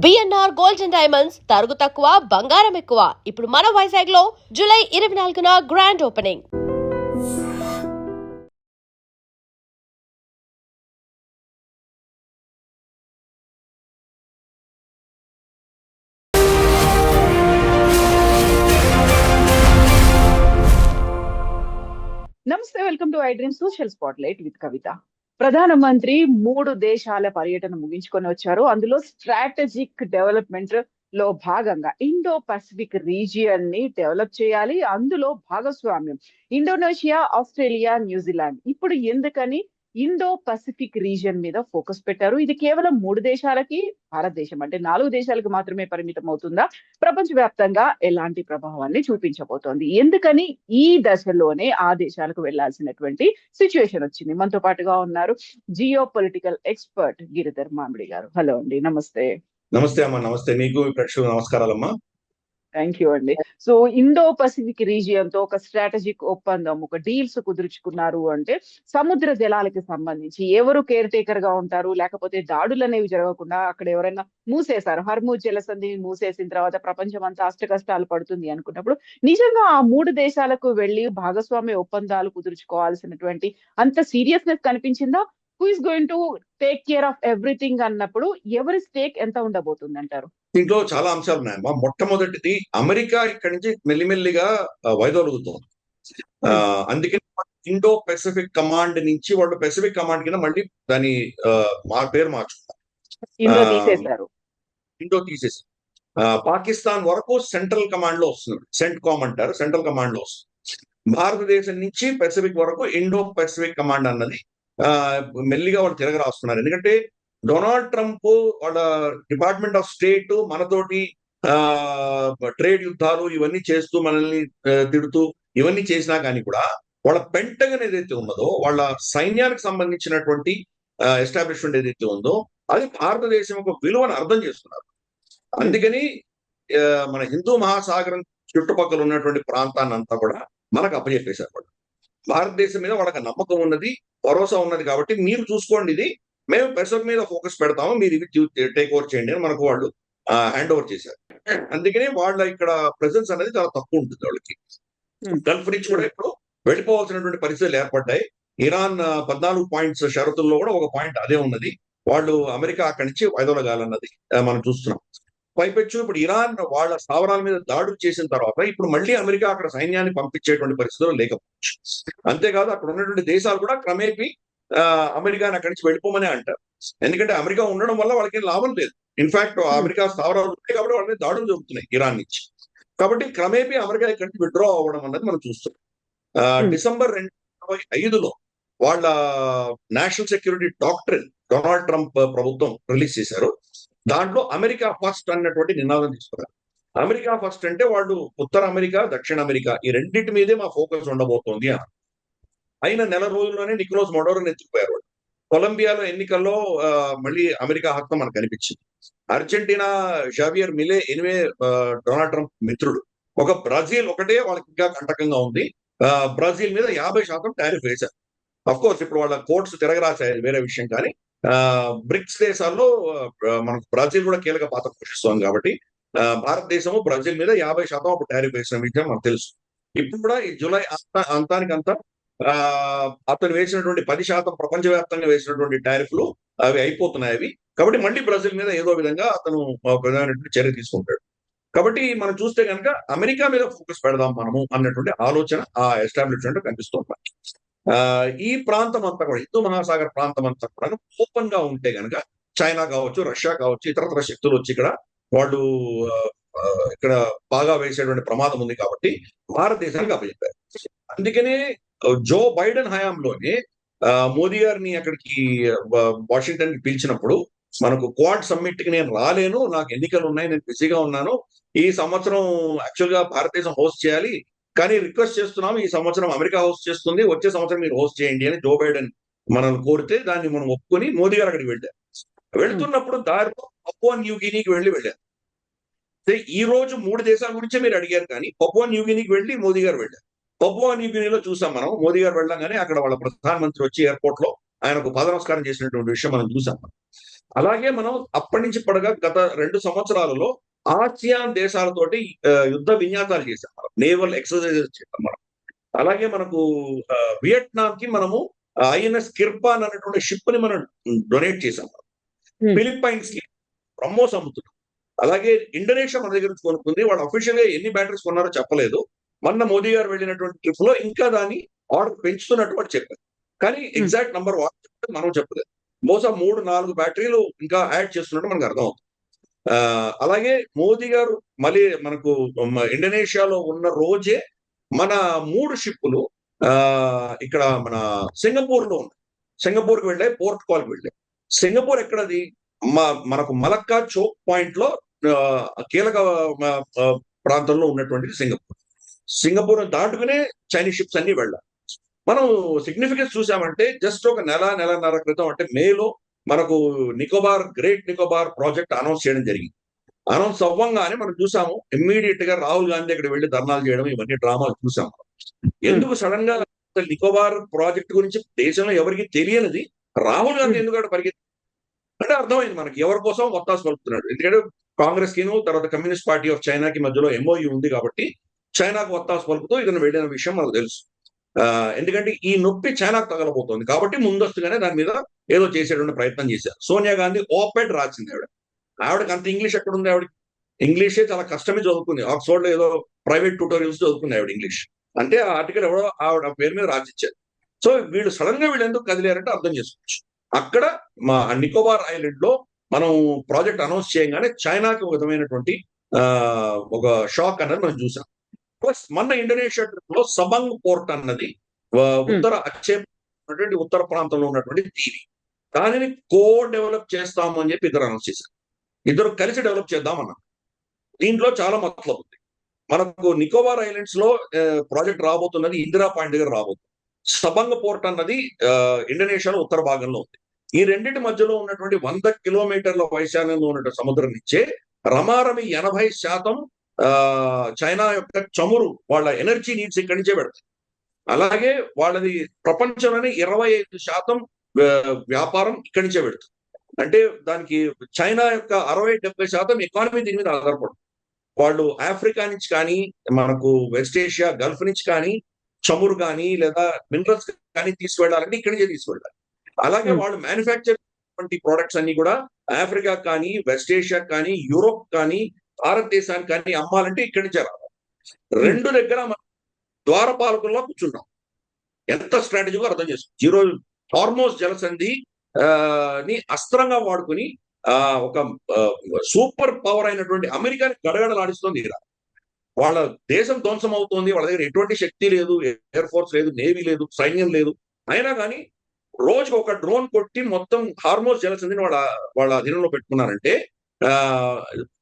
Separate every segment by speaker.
Speaker 1: BNR gold and diamonds తరుగు తక్కువ బంగారం ఎక్కువ. ఇప్పుడు మన వైజాగ్ లో జూలై 24న గ్రాండ్ ఓపెనింగ్.
Speaker 2: నమస్తే, welcome to iDream social spotlight with Kavitha. ప్రధానమంత్రి 3 దేశాల పర్యటన ముగించుకొని వచ్చారు. అందులో స్ట్రాటజిక్ డెవలప్మెంట్ లో భాగంగా ఇండో పసిఫిక్ రీజియన్ ని డెవలప్ చేయాలి. అందులో భాగస్వామ్యం ఇండోనేషియా, ఆస్ట్రేలియా, న్యూజిలాండ్. ఇప్పుడు ఎందుకని ఇండో పసిఫిక్ రీజియన్ మీద ఫోకస్ పెట్టారు? ఇది కేవలం 3 దేశాలకి, భారతదేశం అంటే 4 దేశాలకు మాత్రమే పరిమితం అవుతుందా? ప్రపంచవ్యాప్తంగా ఎలాంటి ప్రభావాన్ని చూపించబోతోంది? ఎందుకని ఈ దశలోనే ఆ దేశాలకు వెళ్లాల్సినటువంటి సిచ్యువేషన్ వచ్చింది? మనతో పాటుగా ఉన్నారు జియో పొలిటికల్ ఎక్స్పర్ట్ గిరిధర్ మామిడి గారు. హలో అండి, నమస్తే.
Speaker 3: నమస్తే అమ్మా. నమస్తే, మీకు ప్రేక్షకులకు నమస్కారాలమ్మా.
Speaker 2: థ్యాంక్ యూ అండి. సో ఇండో పసిఫిక్ రీజియన్ తో ఒక స్ట్రాటజిక్ ఒప్పందం, ఒక డీల్స్ కుదుర్చుకున్నారు అంటే సముద్ర జలాలకి సంబంధించి ఎవరు కేర్ టేకర్ గా ఉంటారు, లేకపోతే దాడులు అనేవి జరగకుండా అక్కడ ఎవరైనా మూసేశారు, హర్మూజ్ జలసంధిని మూసేసిన తర్వాత ప్రపంచం అంతా అష్ట కష్టాలు పడుతుంది అనుకున్నప్పుడు నిజంగా ఆ 3 దేశాలకు వెళ్లి భాగస్వామ్య ఒప్పందాలు కుదుర్చుకోవాల్సినటువంటి అంత సీరియస్నెస్ కనిపించిందా? Who is going to take care of everything అన్నప్పుడు ఎవరి స్టేక్ ఎంత ఉండబోతుంది అంటారు?
Speaker 3: దీంట్లో చాలా అంశాలు ఉన్నాయమ్మా. మొట్టమొదటిది, అమెరికా ఇక్కడి నుంచి మెల్లిమెల్లిగా వైదొలుగుతోంది. అందుకే ఇండో పెసిఫిక్ కమాండ్ నుంచి వాళ్ళు పెసిఫిక్ కమాండ్ కింద మళ్ళీ దాని పేరు మార్చుకున్నారు. ఇండో తీసేసి పాకిస్తాన్ వరకు సెంట్రల్ కమాండ్ లో వస్తుంది. సెంట్కామ్ అంటారు, సెంట్రల్ కమాండ్ లో వస్తుంది. భారతదేశం నుంచి పెసిఫిక్ వరకు ఇండో పెసిఫిక్ కమాండ్ అన్నది మెల్లిగా వాళ్ళు తిరగరాస్తున్నారు. ఎందుకంటే డొనాల్డ్ ట్రంప్ వాళ్ళ డిపార్ట్మెంట్ ఆఫ్ స్టేట్ మనతోటి ట్రేడ్ యుద్ధాలు ఇవన్నీ చేస్తూ మనల్ని తిడుతూ ఇవన్నీ చేసినా కానీ కూడా వాళ్ళ పెంటగన్ ఏదైతే ఉన్నదో, వాళ్ళ సైన్యానికి సంబంధించినటువంటి ఎస్టాబ్లిష్మెంట్ ఏదైతే ఉందో అది భారతదేశం యొక్క విలువను అర్థం చేస్తున్నారు. అందుకని మన హిందూ మహాసాగరం చుట్టుపక్కల ఉన్నటువంటి ప్రాంతాన్ని అంతా కూడా మనకు అప్పచెప్పేశారు. వాళ్ళు భారతదేశం మీద వాళ్ళకి నమ్మకం ఉన్నది, భరోసా ఉన్నది. కాబట్టి మీరు చూసుకోండి, ఇది మేము పెసిఫిక్ మీద ఫోకస్ పెడతాము, మీరు ఇవి టేక్ ఓవర్ చేయండి అని మనకు వాళ్ళు హ్యాండ్ ఓవర్ చేశారు. అందుకనే వాళ్ళ ఇక్కడ ప్రెసెన్స్ అనేది చాలా తక్కువ ఉంటుంది వాళ్ళకి. గల్ఫ్ నుంచి కూడా ఇప్పుడు వెళ్ళిపోవాల్సినటువంటి పరిస్థితులు ఏర్పడ్డాయి. ఇరాన్ 14 పాయింట్స్ షరతుల్లో కూడా ఒక పాయింట్ అదే ఉన్నది. వాళ్ళు అమెరికా అక్కడి నుంచి వైదొలగాలన్నది మనం చూస్తున్నాం. పైపెచ్చు ఇప్పుడు ఇరాన్ వాళ్ళ స్థావరాల మీద దాడులు చేసిన తర్వాత ఇప్పుడు మళ్ళీ అమెరికా అక్కడ సైన్యాన్ని పంపించేటువంటి పరిస్థితులు లేకపోవచ్చు. అంతేకాదు అక్కడ ఉన్నటువంటి దేశాలు కూడా క్రమేపీ అమెరికాని అక్కడి నుంచి వెళ్ళిపోమనే అంటారు. ఎందుకంటే అమెరికా ఉండడం వల్ల వాళ్ళకి లాభం లేదు. ఇన్ఫాక్ట్ అమెరికా స్థావరాలు ఉంటాయి కాబట్టి వాళ్ళ మీద దాడులు జరుగుతున్నాయి ఇరాన్ నుంచి. కాబట్టి క్రమేపీ అమెరికా ఇక్కడి నుంచి విత్డ్రా అవ్వడం అన్నది మనం చూస్తున్నాం. డిసెంబర్ 2025లో వాళ్ళ national security doctrine Donald Trump ప్రభుత్వం రిలీజ్ చేశారు. దాంట్లో అమెరికా ఫస్ట్ అన్నటువంటి నినాదం తీసుకున్నారు. అమెరికా ఫస్ట్ అంటే వాళ్ళు ఉత్తర అమెరికా, దక్షిణ అమెరికా ఈ రెండింటి మీదే మా ఫోకస్ ఉండబోతోంది అని. అయిన నెల రోజుల్లోనే నికోలస్ మడోరోని ఎత్తుకుపోయారు వాళ్ళు. కొలంబియాలో ఎన్నికల్లో మళ్ళీ అమెరికా హస్తం మనకు కనిపించింది. Argentina Xavier Milei anyway Donald Trump మిత్రుడు. ఒక బ్రెజిల్ ఒకటే వాళ్ళకి ఇంకా కంటకంగా ఉంది. బ్రెజిల్ మీద 50% టారిఫ్ వేశారు. అఫ్ కోర్స్ ఇప్పుడు వాళ్ళ కోర్ట్స్ తిరగరాశాయి, వేరే విషయం. కానీ బ్రిక్స్ దేశాల్లో మనకు బ్రెజిల్ కూడా కీలక పాత్ర పోషిస్తోంది. కాబట్టి భారతదేశము బ్రెజిల్ మీద 50% అప్పుడు టారిఫ్ వేసిన విషయం మనకు తెలుసు. ఇప్పుడు కూడా ఈ జూలై అంతానికంతా అతను వేసినటువంటి 10% ప్రపంచవ్యాప్తంగా వేసినటువంటి టారిఫ్లు అవి అయిపోతున్నాయి అవి. కాబట్టి మళ్ళీ బ్రెజిల్ మీద ఏదో విధంగా అతను ప్రధానమైనటువంటి చర్య తీసుకుంటాడు. కాబట్టి మనం చూస్తే కనుక అమెరికా మీద ఫోకస్ పెడదాం మనము అన్నటువంటి ఆలోచన ఆ ఎస్టాబ్లిష్మెంట్ కనిపిస్తుంది. ఈ ప్రాంతం అంతా కూడా హిందూ మహాసాగర్ ప్రాంతం అంతా కూడా ఓపెన్ గా ఉంటే కనుక చైనా కావచ్చు, రష్యా కావచ్చు, ఇతరత్ర శక్తులు వచ్చి ఇక్కడ వాళ్ళు ఇక్కడ బాగా వేసేటువంటి ప్రమాదం ఉంది. కాబట్టి భారతదేశానికి అప్పచెప్పారు. అందుకనే జో బైడెన్ హయాంలోనే మోదీ గారిని అక్కడికి వాషింగ్టన్ కి పిలిచినప్పుడు మనకు క్వాడ్ సమ్మిట్ కి నేను రాలేను, నాకు ఎన్నికలు ఉన్నాయి, నేను బిజీగా ఉన్నాను, ఈ సంవత్సరం యాక్చువల్ గా భారతదేశం హోస్ట్ చేయాలి, కానీ రిక్వెస్ట్ చేస్తున్నాము ఈ సంవత్సరం అమెరికా హోస్ట్ చేస్తుంది, వచ్చే సంవత్సరం మీరు హోస్ట్ చేయండి అని జో బైడెన్ మనల్ని కోరితే దాన్ని మనం ఒప్పుకొని మోదీ గారు అక్కడికి వెళ్ళారు. వెళ్తున్నప్పుడు దారిలో పపువా న్యూ గినీకి వెళ్ళారు. ఈ రోజు 3 దేశాల గురించే మీరు అడిగారు, కానీ పపువా న్యూ గినీకి వెళ్ళి మోదీ గారు వెళ్ళారు. పపువా న్యూ గినీలో చూసాం మనం, మోదీ గారు వెళ్ళంగానే అక్కడ వాళ్ళ ప్రధానమంత్రి వచ్చి ఎయిర్పోర్ట్ లో ఆయనకు పద నమస్కారం చేసినటువంటి విషయం మనం చూసాం. అలాగే మనం అప్పటి నుంచి పడగా గత 2 సంవత్సరాలలో ఆసియాన్ దేశాలతోటి యుద్ధ విన్యాసాలు చేశాం మనం. నేవల్ ఎక్సర్సైజెస్ చేశాం మనం. అలాగే మనకు వియట్నాం కి మనము ఐఎన్ఎస్ కిర్పాన్ అనేటువంటి షిప్ ని మనం డొనేట్ చేశాం. ఫిలిప్పైన్స్ కి బ్రహ్మోస్ అమ్ముతున్నాం. అలాగే ఇండోనేషియా మన దగ్గర నుంచి కొనుక్కుంది. వాళ్ళు అఫీషియల్ గా ఎన్ని బ్యాటరీస్ కొన్నారో చెప్పలేదు. మొన్న మోదీ గారు వెళ్ళినటువంటి ట్రిప్ లో ఇంకా దాన్ని ఆర్డర్ పెంచుతున్నట్టు వాళ్ళు చెప్పారు. కానీ ఎగ్జాక్ట్ నంబర్ మనం చెప్పలేదు. బహుశా 3-4 బ్యాటరీలు ఇంకా యాడ్ చేస్తున్నట్టు మనకు అర్థం అవుతుంది. అలాగే మోదీ గారు మళ్ళీ మనకు ఇండోనేషియాలో ఉన్న రోజే మన 3 షిప్పులు ఇక్కడ మన సింగపూర్ లో ఉన్నాయి. సింగపూర్ కి వెళ్ళాయి, పోర్ట్ కాల్ కి వెళ్ళాయి. సింగపూర్ ఎక్కడది? మనకు మలక్కా చోక్ పాయింట్ లో కీలక ప్రాంతంలో ఉన్నటువంటిది సింగపూర్. సింగపూర్ దాటుకునే చైనీస్ షిప్స్ అన్ని వెళ్ళాలి. మనం సిగ్నిఫికెన్స్ చూసామంటే జస్ట్ ఒక నెలన్నర క్రితం, అంటే మేలో మనకు గ్రేట్ నికోబార్ ప్రాజెక్ట్ అనౌన్స్ చేయడం జరిగింది. అనౌన్స్ అవ్వంగానే మనం చూసాము ఇమ్మీడియట్ గా రాహుల్ గాంధీ అక్కడ వెళ్ళి ధర్నాలు చేయడం, ఇవన్నీ డ్రామాలు చూసాము. ఎందుకు సడన్ గా నికోబార్ ప్రాజెక్ట్ గురించి దేశంలో ఎవరికి తెలియనిది రాహుల్ గాంధీ ఎందుకు అక్కడ పరిగెత్తి అంటే అర్థమైంది మనకి ఎవరి కోసం వత్తాసు పలుకుతున్నాడు. ఎందుకంటే కాంగ్రెస్ కిను తర్వాత కమ్యూనిస్ట్ పార్టీ ఆఫ్ చైనాకి మధ్యలో ఎంఓయూ ఉంది కాబట్టి చైనాకు వత్తాసు పలుకుతూ ఇతను వెళ్ళిన విషయం మనకు తెలుసు. ఎందుకంటే ఈ నొప్పి చైనాకు తగలబోతోంది కాబట్టి ముందస్తుగానే దాని మీద ఏదో చేసేటువంటి ప్రయత్నం చేశారు. సోనియా గాంధీ ఓపెడ్ రాసింది ఆవిడకి అంత ఇంగ్లీష్ ఎక్కడుంది? ఆవిడ ఇంగ్లీషే చాలా కష్టమే చదువుకుంది. ఆక్స్ఫర్డ్ లో ఏదో ప్రైవేట్ ట్యూటోరియల్స్ చదువుకుంది ఆవిడ ఇంగ్లీష్. అంటే ఆ ఆర్టికల్ ఎవరో ఆవిడ పేరు మీద రాసిచ్చారు. సో వీళ్ళు సడన్ గా వీళ్ళు ఎందుకు కదిలేరంటే అర్థం చేసుకోవచ్చు. అక్కడ మా నికోబార్ ఐలాండ్ లో మనం ప్రాజెక్ట్ అనౌన్స్ చేయగానే చైనాకి ఒక విధమైనటువంటి ఒక షాక్ అన్నది మనం చూసాం. ప్లస్ మొన్న ఇండోనేషియా ట్రిప్ లో సబంగ్ పోర్ట్ అన్నది ఉత్తర ప్రాంతంలో ఉన్నటువంటి దీవి. దానిని డెవలప్ చేస్తాము అని చెప్పి ఇద్దరు అనౌన్స్ చేశారు. ఇద్దరు కలిసి డెవలప్ చేద్దామన్నారు. దీంట్లో చాలా మతలబ్ ఉంది. మనకు నికోబార్ ఐలాండ్స్ లో ప్రాజెక్ట్ రాబోతున్నది ఇందిరా పాయింట్ దగ్గర రాబోతుంది. సబంగ్ పోర్ట్ అన్నది ఇండోనేషియాలో ఉత్తర భాగంలో ఉంది. ఈ రెండింటి మధ్యలో ఉన్నటువంటి 100 కిలోమీటర్ల వైశాల్యంలో ఉన్నటువంటి సముద్రం నుంచే రమారమి 80% చైనా యొక్క చమురు వాళ్ళ ఎనర్జీ నీడ్స్ ఇక్కడి నుంచే పెడతాయి. అలాగే వాళ్ళది ప్రపంచంలోనే 25% వ్యాపారం ఇక్కడి నుంచే పెడుతుంది. అంటే దానికి చైనా యొక్క 60-70% ఎకానమీ దీని మీద ఆధారపడుతుంది. వాళ్ళు ఆఫ్రికా నుంచి కానీ మనకు వెస్ట్ ఏషియా గల్ఫ్ నుంచి కానీ చమురు కానీ లేదా మినరల్స్ కానీ తీసుకువెళ్ళాలంటే ఇక్కడి నుంచే తీసుకువెళ్ళాలి. అలాగే వాళ్ళు మ్యానుఫ్యాక్చర్ ప్రొడక్ట్స్ అన్ని కూడా ఆఫ్రికా కానీ వెస్ట్ ఏషియా కానీ యూరోప్ కానీ భారతదేశానికి కానీ అమ్మాలంటే ఇక్కడి నుంచే రావాలి. రెండు దగ్గర మనం ద్వారపాలకుల్లో కూర్చుంటాం. ఎంత స్ట్రాటజీగా అర్థం చేసుకోవచ్చు. ఈరోజు హార్మోస్ జలసంధి ని అస్త్రంగా వాడుకుని ఒక సూపర్ పవర్ అయినటువంటి అమెరికాని గడగడలాడిస్తోంది ఇరాన్. వాళ్ళ దేశం ధ్వంసం అవుతోంది. వాళ్ళ దగ్గర ఎటువంటి శక్తి లేదు, ఎయిర్ ఫోర్స్ లేదు, నేవీ లేదు, సైన్యం లేదు. అయినా కానీ రోజుకు ఒక డ్రోన్ కొట్టి మొత్తం హార్మోస్ జలసంధిని వాళ్ళ అధీనంలో పెట్టుకున్నారంటే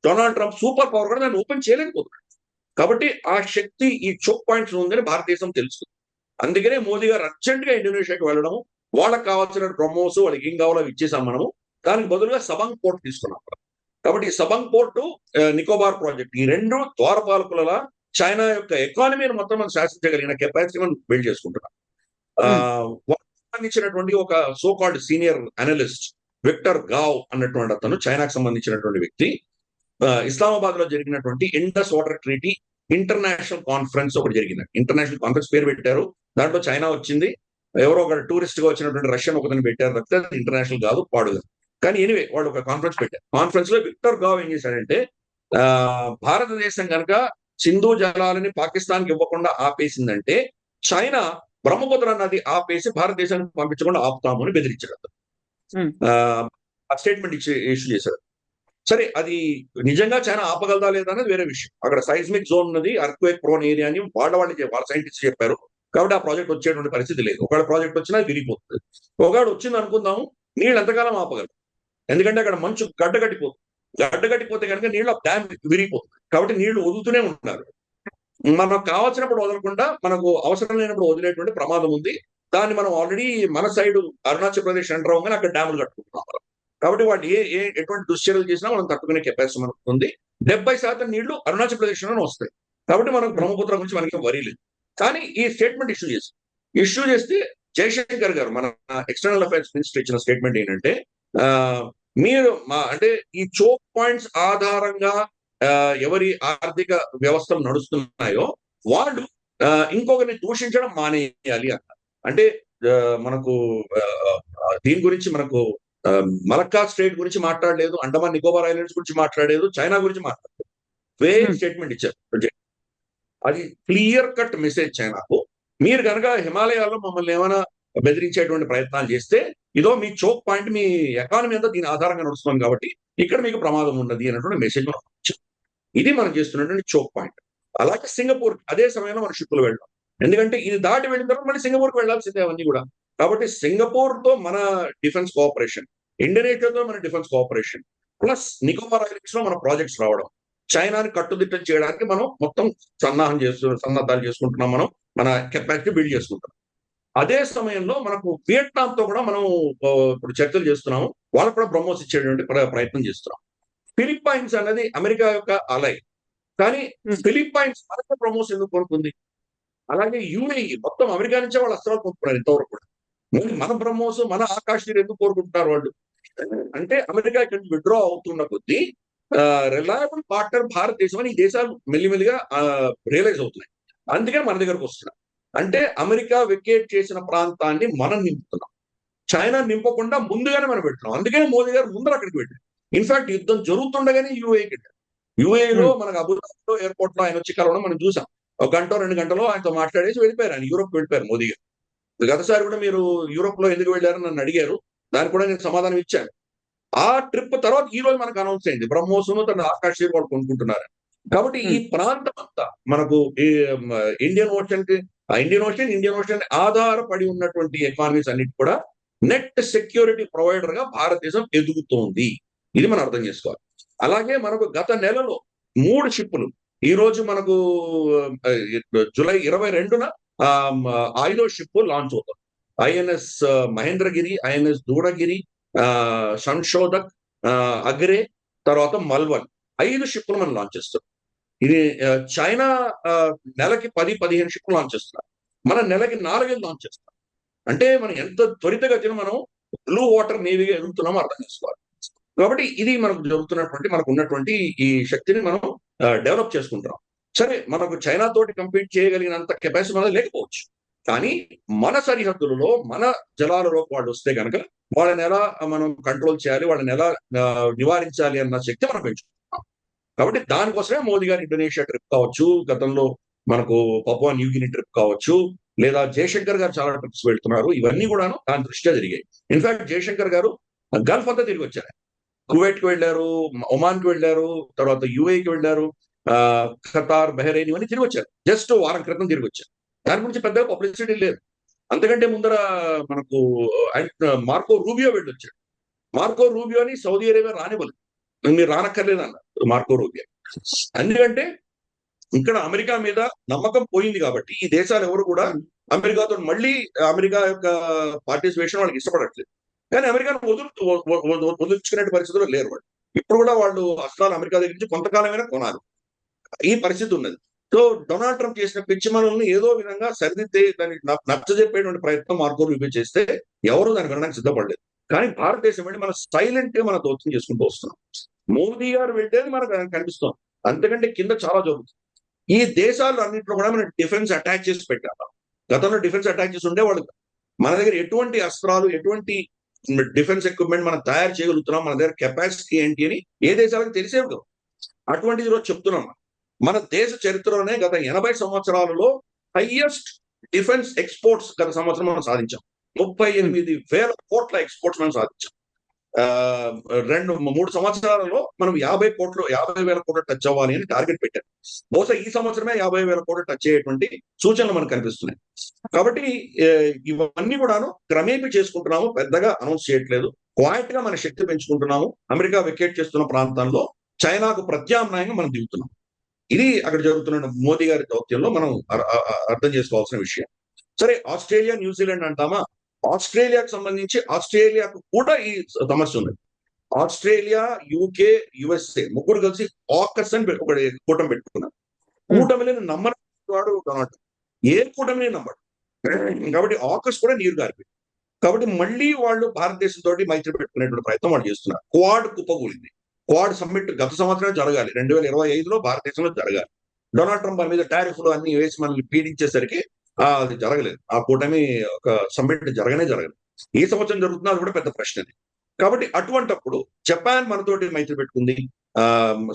Speaker 3: డొనాల్డ్ ట్రంప్ సూపర్ పవర్ కూడా దాన్ని ఓపెన్ చేయలేకపోతున్నాడు. కాబట్టి ఆ శక్తి ఈ చోక్ పాయింట్స్ ఉందని భారతదేశం తెలుస్తుంది. అందుకనే మోదీ గారు అర్జెంట్ గా ఇండోనేషియాకి వెళ్ళడం, వాళ్ళకి కావాల్సిన బ్రహ్మోస్ వాళ్ళకి ఏం కావాలో ఇచ్చేసాం మనము. దానికి బదులుగా సబంగ్ పోర్ట్ తీసుకున్నాం. కాబట్టి సబంగ్ పోర్టు నికోబార్ ప్రాజెక్ట్ ఈ రెండు ద్వారపాలకుల చైనా యొక్క ఎకానమీని మొత్తం మనం శాసించగలిగిన కెపాసిటీ మనం బిల్డ్ చేసుకుంటున్నాం. సంబంధించినటువంటి ఒక so called senior analyst Victor Gao అన్నటువంటి అతను చైనాకు సంబంధించినటువంటి వ్యక్తి ఇస్లామాబాద్ లో జరిగినటువంటి Indus water treaty international conference ఒకటి జరిగింది. ఇంటర్నేషనల్ కాన్ఫరెన్స్ పేరు పెట్టారు. దాంట్లో చైనా వచ్చింది, ఎవరో ఒక టూరిస్ట్ గా వచ్చినటువంటి రష్యన్ ఒకరిని పెట్టారు. తప్పితే ఇంటర్నేషనల్ కాదు, పాడుగా. కానీ ఎనివే వాళ్ళు ఒక కాన్ఫరెన్స్ పెట్టారు. కాన్ఫరెన్స్ లో విక్టర్ గావ్ ఏం చేశాడంటే భారతదేశం కనుక సింధు జలాలని పాకిస్తాన్ కి ఇవ్వకుండా ఆపేసిందంటే చైనా బ్రహ్మపుత్ర నది ఆపేసి భారతదేశానికి పంపించకుండా ఆపుతాము అని బెదిరించాడు. ఆ స్టేట్మెంట్ ఇష్యూ చేశారు. సరే, అది నిజంగా చైనా ఆపగలదా లేదా అనేది వేరే విషయం. అక్కడ సైస్మిక్ జోన్ ఉన్నది, అర్త్క్వేక్ ప్రోన్ ఏరియా అని వాళ్ళ సైంటిస్ట్ చెప్పారు. కాబట్టి ఆ ప్రాజెక్ట్ వచ్చేటువంటి పరిస్థితి లేదు. ఒకవేళ ప్రాజెక్ట్ వచ్చినా విరిగిపోతుంది. ఒకవేళ వచ్చింది అనుకుందాము, నీళ్ళు ఎంతకాలం ఆపగలరు? ఎందుకంటే అక్కడ మంచు గడ్డగట్టిపోతే కనుక నీళ్ళు డ్యామ్ విరిగిపోతుంది. కాబట్టి నీళ్లు వదులుతూనే ఉంటున్నారు. మనకు కావాల్సినప్పుడు వదలకుండా మనకు అవసరం లేనప్పుడు వదిలేటువంటి ప్రమాదం ఉంది. దాన్ని మనం ఆల్రెడీ మన సైడ్ అరుణాచల్ ప్రదేశ్ ఎంటర్ అవ్వగానే అక్కడ డ్యాములు కట్టుకుంటున్నాం. కాబట్టి వాళ్ళు ఎటువంటి దుశ్చర్యలు చేసినా మనం తట్టుకునే కెపాసిటీ మనకు ఉంది. 70% నీళ్లు అరుణాచల్ ప్రదేశ్ లోనే వస్తాయి. కాబట్టి మనకు బ్రహ్మపుత్ర గురించి మనకి వరీ లేదు. కానీ ఈ స్టేట్మెంట్ ఇష్యూ చేస్తే జయశంకర్ గారు మన ఎక్స్టర్నల్ అఫైర్స్ మినిస్టర్ ఇచ్చిన స్టేట్మెంట్ ఏంటంటే మీరు అంటే ఈ చోక్ పాయింట్స్ ఆధారంగా ఎవరి ఆర్థిక వ్యవస్థలు నడుస్తున్నాయో వాళ్ళు ఇంకొకరిని దూషించడం మానేయాలి అన్నారు. అంటే మనకు దీని గురించి మనకు మలక్కా స్టేట్ గురించి మాట్లాడలేదు, అండమాన్ నికోబార్ ఐలాండ్స్ గురించి మాట్లాడలేదు, చైనా గురించి మాట్లాడలేదు. స్టేట్మెంట్ ఇచ్చారు. అది క్లియర్ కట్ మెసేజ్ చైనాకు, మీరు కనుక హిమాలయాల్లో మమ్మల్ని ఏమైనా బెదిరించేటువంటి ప్రయత్నాలు చేస్తే ఇదో మీ చోక్ పాయింట్, మీ ఎకానమీ అంతా దీని ఆధారంగా నడుస్తుంది కాబట్టి ఇక్కడ మీకు ప్రమాదం ఉన్నది అన్నటువంటి మెసేజ్ మనం ఇచ్చాం. ఇది మనం చేస్తున్నటువంటి చోక్ పాయింట్. అలాగే సింగపూర్ అదే సమయంలో మన షిప్పులు వెళ్ళాం, ఎందుకంటే ఇది దాటి వెళ్ళిన తర్వాత మళ్ళీ సింగపూర్కి వెళ్ళాల్సిందే అవన్నీ కూడా. కాబట్టి సింగపూర్ తో మన డిఫెన్స్ కోఆపరేషన్, ఇండోనేషియాతో మన defence cooperation, plus Nicobar islands లో మన ప్రాజెక్ట్స్ రావడం, చైనాని కట్టుదిట్టం చేయడానికి మనం మొత్తం సన్నద్ధాలు చేసుకుంటున్నాం, మనం మన కెపాసిటీ బిల్డ్ చేసుకుంటున్నాం. అదే సమయంలో మనకు వియట్నాం తో కూడా మనం ఇప్పుడు చర్చలు చేస్తున్నాము, వాళ్ళకు కూడా బ్రహ్మోస్ ఇచ్చేటువంటి ప్రయత్నం చేస్తున్నాం. ఫిలిప్పైన్స్ అనేది అమెరికా యొక్క అలై, కానీ ఫిలిప్పైన్స్ మనకు బ్రహ్మోస్ ఎందుకు కొనుక్కుంది? అలాగే యుఏఈ మొత్తం అమెరికా నుంచే వాళ్ళు అస్త్రాలు కొనుక్కున్నారు ఇంతవరకు కూడా. మన బ్రహ్మోస్, మన ఆకాశ్ ఎందుకు కోరుకుంటున్నారు వాళ్ళు? అంటే అమెరికా ఇక్కడ నుంచి విత్డ్రా అవుతున్న కొద్దీ రిలయబుల్ పార్ట్నర్ భారతదేశం అని ఈ దేశాలు మెల్లిమెల్లిగా రియలైజ్ అవుతున్నాయి. అందుకని మన దగ్గరకు వస్తున్నాం. అంటే అమెరికా వెకేట్ చేసిన ప్రాంతాన్ని మనం నింపుతున్నాం, చైనా నింపకుండా ముందుగానే మనం పెడుతున్నాం. అందుకని మోదీ గారు ముందర అక్కడికి వెళ్ళారు. ఇన్ఫాక్ట్ యుద్ధం జరుగుతుండగానే యూఏకి వెళ్ళారు. యూఏలో మనకు అబుదాబిలో ఎయిర్పోర్ట్ లో ఆయన వచ్చి కలవడం మనం చూసాం. 1 గంట 2 గంటలో ఆయనతో మాట్లాడేసి వెళ్ళిపోయారు, ఆయన యూరోప్ వెళ్ళిపోయారు మోదీ గారు. గతసారి కూడా మీరు యూరోప్ లో ఎందుకు వెళ్ళారని నన్ను అడిగారు, దానికి కూడా నేను సమాధానం ఇచ్చాను. ఆ ట్రిప్ తర్వాత ఈ రోజు మనకు అనౌన్స్ అయింది బ్రహ్మోసును తన ఆకాశ్ వాళ్ళు కొనుక్కుంటున్నారు. కాబట్టి ఈ ప్రాంతం అంతా మనకు ఇండియన్ ఓషన్ ఆధారపడి ఉన్నటువంటి ఎకానమీస్ అన్నిటి కూడా నెట్ సెక్యూరిటీ ప్రొవైడర్ గా భారతదేశం ఎదుగుతోంది. ఇది మనం అర్థం చేసుకోవాలి. అలాగే మనకు గత నెలలో 3 షిప్పులు, ఈ రోజు మనకు జూలై 22న 5వ షిప్ లాంచ్ అవుతుంది. ఐఎన్ఎస్ మహేంద్రగిరి, ఐఎన్ఎస్ దూడగిరి, సంశోధక్, అగ్రే, తర్వాత మల్వన్, 5 షిప్పులు మనం లాంచ్ చేస్తాం. ఇది చైనా నెలకి 10-15 షిప్పులు లాంచ్ చేస్తున్నారు, మన నెలకి 4 లాంచ్ చేస్తాం. అంటే మనం ఎంత త్వరితగతిన మనం బ్లూ వాటర్ నేవీగా ఎదుగుతున్నామో అర్థం చేసుకోవాలి. కాబట్టి ఇది మనకు జరుగుతున్నటువంటి, మనకు ఉన్నటువంటి ఈ శక్తిని మనం డెవలప్ చేసుకుంటాం. సరే, మనకు చైనా తోటి కంపీట్ చేయగలిగినంత కెపాసిటీ మనది లేకపోవచ్చు, కానీ మన సరిహద్దులలో మన జలాలలోకి వాళ్ళు వస్తే కనుక వాళ్ళని ఎలా మనం కంట్రోల్ చేయాలి, వాళ్ళని ఎలా నివారించాలి అన్న శక్తి మనం పెంచుకుంటాం. కాబట్టి దానికోసమే మోదీ గారు ఇండోనేషియా ట్రిప్ కావచ్చు, గతంలో మనకు పపువా న్యూగిని ట్రిప్ కావచ్చు, లేదా జయశంకర్ గారు చాలా ట్రిప్స్ వెళ్తున్నారు. ఇవన్నీ కూడాను దాని దృష్ట్యా జరిగాయి. ఇన్ఫాక్ట్ జయశంకర్ గారు గల్ఫ్ అంతా తిరిగి వచ్చారు. కువైట్ కి వెళ్ళారు, ఒమాన్ కి వెళ్ళారు, తర్వాత యుఏకి వెళ్ళారు, ఖతార్, బహ్రెయిన్, ఇవన్నీ తిరిగి వచ్చారు. జస్ట్ వారం క్రితం తిరిగి వచ్చారు. దాని గురించి పెద్దగా పబ్లిసిటీ లేదు. అంతకంటే ముందర మనకు మార్కో రూబియో వెళ్ళొచ్చాడు. మార్కో రూబియోని సౌదీ అరేబియా రానివ్వలేదు, మీరు రానక్కర్లేదు అన్నారు మార్కో రూబియో. ఎందుకంటే ఇక్కడ అమెరికా మీద నమ్మకం పోయింది కాబట్టి ఈ దేశాలు ఎవరు కూడా అమెరికాతో మళ్ళీ అమెరికా యొక్క పార్టిసిపేషన్ వాళ్ళకి ఇష్టపడట్లేదు. కానీ అమెరికాను వదులుచుకునే పరిస్థితుల్లో లేరు వాళ్ళు. ఇప్పుడు కూడా వాళ్ళు అస్త్రాలు అమెరికా దగ్గర నుంచి కొంతకాలమైనా కొనాలి, ఈ పరిస్థితి ఉన్నది. సో డొనాల్డ్ ట్రంప్ చేసిన పిచ్చి మనల్ని ఏదో విధంగా సరిదిద్దే దాన్ని నచ్చజెప్పేటువంటి ప్రయత్నం మార్కో రూబియో చేస్తే ఎవరు దాన్ని వినడానికి సిద్ధపడలేదు. కానీ భారతదేశం వెళ్ళి మన సైలెంట్ గా మన దౌత్యం చేసుకుంటూ వస్తున్నాం. మోదీ గారు వెళ్ళేది మనకు కనిపిస్తుంది, అంతకంటే కింద చాలా జరుగుతుంది. ఈ దేశాలు అన్నింటిలో కూడా మనం డిఫెన్స్ అటాక్ చేసి పెట్టాలి. గతంలో డిఫెన్స్ అటాక్ చేసి ఉండేవాళ్ళు. మన దగ్గర ఎటువంటి అస్త్రాలు, ఎటువంటి డిఫెన్స్ ఎక్విప్మెంట్ మనం తయారు చేయగలుగుతున్నాం, మన దగ్గర కెపాసిటీ ఏంటి అని ఏ దేశాలకు తెలిసేవి కాదు. అటువంటిది ఈరోజు చెప్తున్నాం. మన దేశ చరిత్రలోనే గత 80 సంవత్సరాలలో హైయెస్ట్ డిఫెన్స్ ఎక్స్పోర్ట్స్ గత సంవత్సరం మనం సాధించాం. 38,000 కోట్ల ఎక్స్పోర్ట్స్ మనం సాధించాం. 2-3 సంవత్సరాలలో మనం 50,000 కోట్లు టచ్ అవ్వాలి అని టార్గెట్ పెట్టారు. బహుశా ఈ సంవత్సరమే 50,000 కోట్లు టచ్ అయ్యేటువంటి సూచనలు మనకు కనిపిస్తున్నాయి. కాబట్టి ఇవన్నీ కూడాను క్రమేపీ చేసుకుంటున్నాము, పెద్దగా అనౌన్స్ చేయట్లేదు. క్వైట్ గా మన శక్తి పెంచుకుంటున్నాము. అమెరికా వెకేట్ చేస్తున్న ప్రాంతాల్లో చైనాకు ప్రత్యామ్నాయంగా మనం దిగుతున్నాం. ఇది అక్కడ జరుగుతున్న మోదీ గారి దౌత్యంలో మనం అర్థం చేసుకోవాల్సిన విషయం. సరే, ఆస్ట్రేలియా, న్యూజిలాండ్ అంటామా? ఆస్ట్రేలియాకు సంబంధించి ఆస్ట్రేలియాకు కూడా ఈ సమస్య ఉంది. ఆస్ట్రేలియా, యూకే, యుఎస్ఏ ముగ్గురు కలిసి ఆకస్ అని ఒక కూటమి పెట్టుకున్నారు. కూటమిని నమ్మని వాడు డొనాల్డ్, ఏ కూటమిని నమ్మడు. కాబట్టి ఆకస్ కూడా నీరు గారిపోయింది. కాబట్టి మళ్ళీ వాళ్ళు భారతదేశంతో మైత్రి పెట్టుకునేటువంటి ప్రయత్నం వాళ్ళు చేస్తున్నారు. క్వాడ్ కుప్పకూలింది. క్వాడ్ సమ్మిట్ గత సంవత్సరం జరగాలి, 2025లో భారతదేశంలో జరగాలి. డొనాల్డ్ ట్రంప్ మీద టారిఫ్లు అన్ని వేసి మనల్ని పీడించేసరికి అది జరగలేదు. ఆ కూటమి ఒక సమ్మిట్ జరగలేదు. ఈ సంవత్సరం జరుగుతున్నా అది కూడా పెద్ద ప్రశ్న. కాబట్టి అటువంటప్పుడు జపాన్ మనతోటి మైత్రి పెట్టుకుంది.